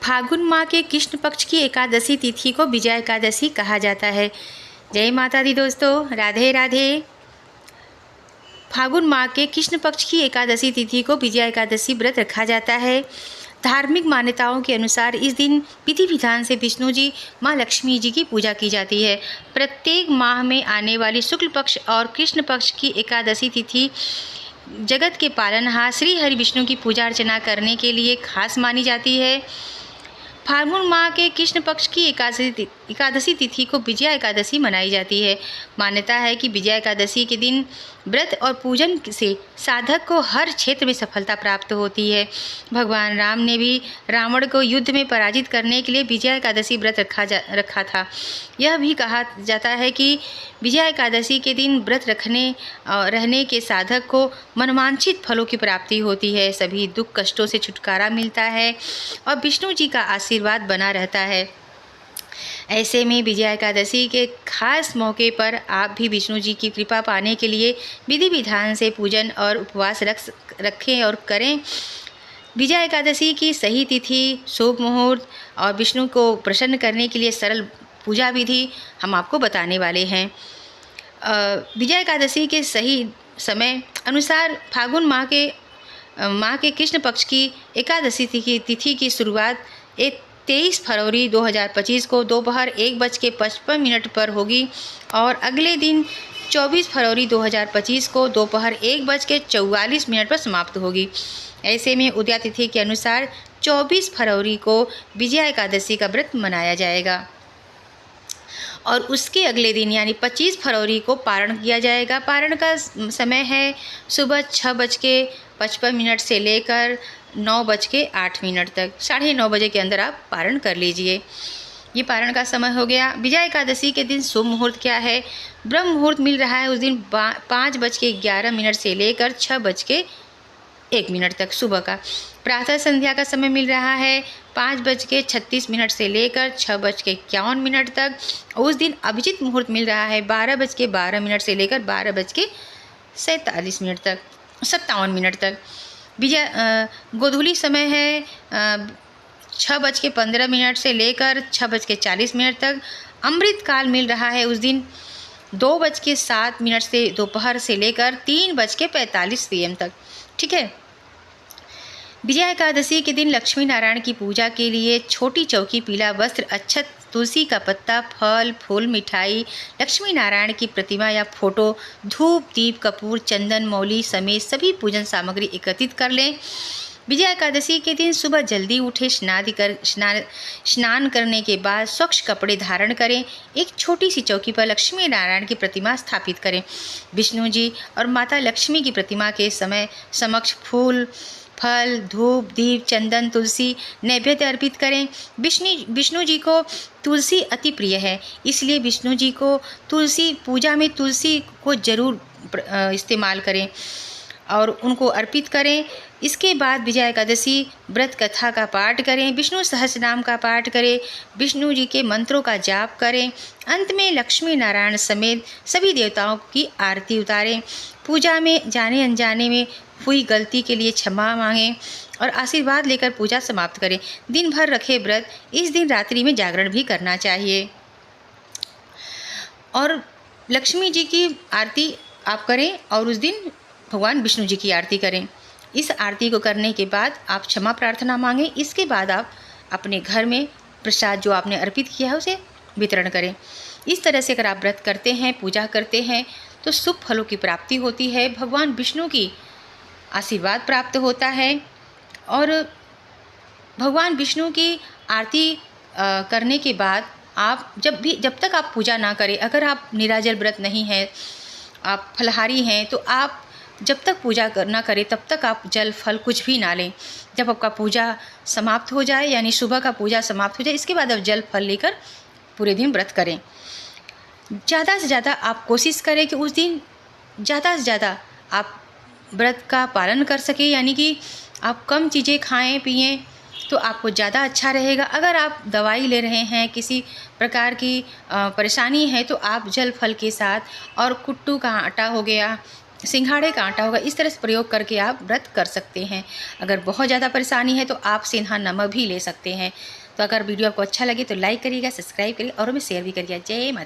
फागुन माह के कृष्ण पक्ष की एकादशी तिथि को विजया एकादशी कहा जाता है। जय माता दी दोस्तों, राधे राधे। फागुन माह के कृष्ण पक्ष की एकादशी तिथि को विजया एकादशी व्रत रखा जाता है। धार्मिक मान्यताओं के अनुसार इस दिन विधि विधान से विष्णु जी, माँ लक्ष्मी जी की पूजा की जाती है। प्रत्येक माह में आने वाली शुक्ल पक्ष और कृष्ण पक्ष की एकादशी तिथि जगत के पालनहार श्री हरि विष्णु की पूजा अर्चना करने के लिए खास मानी जाती है। फागुन माह के कृष्ण पक्ष की एकादशी तिथि को विजया एकादशी मनाई जाती है। मान्यता है कि विजया एकादशी के दिन व्रत और पूजन से साधक को हर क्षेत्र में सफलता प्राप्त होती है। भगवान राम ने भी रावण को युद्ध में पराजित करने के लिए विजया एकादशी व्रत रखा था। यह भी कहा जाता है कि विजया एकादशी के दिन व्रत रहने के साधक को मनवांछित फलों की प्राप्ति होती है, सभी दुख कष्टों से छुटकारा मिलता है और विष्णु जी का आशीर्वाद बना रहता है। ऐसे में विजया एकादशी के खास मौके पर आप भी विष्णु जी की कृपा पाने के लिए विधि विधान से पूजन और उपवास रखें और करें। विजया एकादशी की सही तिथि, शुभ मुहूर्त और विष्णु को प्रसन्न करने के लिए सरल पूजा विधि हम आपको बताने वाले हैं। विजया एकादशी के सही समय अनुसार फागुन माह के कृष्ण पक्ष की एकादशी तिथि की शुरुआत 23 फरवरी 2025 को दोपहर 1:55 पर होगी और अगले दिन 24 फरवरी 2025 को दोपहर 1:44 पर समाप्त होगी। ऐसे में उदया तिथि के अनुसार 24 फरवरी को विजया एकादशी का व्रत मनाया जाएगा और उसके अगले दिन यानी 25 फरवरी को पारण किया जाएगा। पारण का समय है सुबह 6:55 से लेकर 9:08 तक। 9:30 बजे के अंदर आप पारण कर लीजिए। ये पारण का समय हो गया। विजया एकादशी के दिन शुभ मुहूर्त क्या है? ब्रह्म मुहूर्त मिल रहा है उस दिन 5:11 से लेकर 6:01 तक सुबह का। प्रातः संध्या का समय मिल रहा है 5:36 से लेकर 6:51 तक। उस दिन अभिजीत मुहूर्त मिल रहा है 12:12 से लेकर 12:47 तक 57 तक। गोधूली समय है 6:15 से लेकर 6:40 तक। अमृत काल मिल रहा है उस दिन 2:07 से दोपहर से लेकर 3:45 PM तक। ठीक है। विजया एकादशी के दिन लक्ष्मी नारायण की पूजा के लिए छोटी चौकी, पीला वस्त्र, अक्षत, तुलसी का पत्ता, फल, फूल, मिठाई, लक्ष्मी नारायण की प्रतिमा या फोटो, धूप, दीप, कपूर, चंदन, मौली समेत सभी पूजन सामग्री एकत्रित कर लें। विजया एकादशी के दिन सुबह जल्दी उठे, स्नान करने के बाद स्वच्छ कपड़े धारण करें। एक छोटी सी चौकी पर लक्ष्मी नारायण की प्रतिमा स्थापित करें। विष्णु जी और माता लक्ष्मी की प्रतिमा के समक्ष फूल, फल, धूप, दीप, चंदन, तुलसी नैवेद्य अर्पित करें। विष्णु जी को तुलसी अति प्रिय है, इसलिए विष्णु जी को पूजा में तुलसी को जरूर इस्तेमाल करें और उनको अर्पित करें। इसके बाद विजया एकादशी व्रत कथा का पाठ करें, विष्णु सहस्रनाम का पाठ करें, विष्णु जी के मंत्रों का जाप करें। अंत में लक्ष्मी नारायण समेत सभी देवताओं की आरती उतारें। पूजा में जाने अनजाने में हुई गलती के लिए क्षमा मांगें और आशीर्वाद लेकर पूजा समाप्त करें। दिन भर रखे व्रत इस दिन रात्रि में जागरण भी करना चाहिए और लक्ष्मी जी की आरती आप करें और उस दिन भगवान विष्णु जी की आरती करें। इस आरती को करने के बाद आप क्षमा प्रार्थना मांगें। इसके बाद आप अपने घर में प्रसाद जो आपने अर्पित किया है उसे वितरण करें। इस तरह से अगर आप व्रत करते हैं, पूजा करते हैं तो शुभ फलों की प्राप्ति होती है, भगवान विष्णु की आशीर्वाद प्राप्त होता है और भगवान विष्णु की आरती करने के बाद आप जब तक आप पूजा ना करें, अगर आप निराजल व्रत नहीं है, आप फलाहारी हैं, तो आप जब तक पूजा ना करें तब तक आप जल फल कुछ भी ना लें। जब आपका पूजा समाप्त हो जाए यानी सुबह का पूजा समाप्त हो जाए, इसके बाद आप जल फल लेकर पूरे दिन व्रत करें। ज़्यादा से ज़्यादा आप कोशिश करें कि उस दिन ज़्यादा से ज़्यादा आप व्रत का पालन कर सकें, यानी कि आप कम चीज़ें खाएं पिएं तो आपको ज़्यादा अच्छा रहेगा। अगर आप दवाई ले रहे हैं, किसी प्रकार की परेशानी है, तो आप जल फल के साथ और कुट्टू का आटा हो गया, सिंघाड़े का आटा होगा, इस तरह से प्रयोग करके आप व्रत कर सकते हैं। अगर बहुत ज़्यादा परेशानी है तो आप सेंधा नमक भी ले सकते हैं। तो अगर वीडियो आपको अच्छा लगे तो लाइक करिएगा, सब्सक्राइब करिए और हमें शेयर भी करिएगा। जय माता।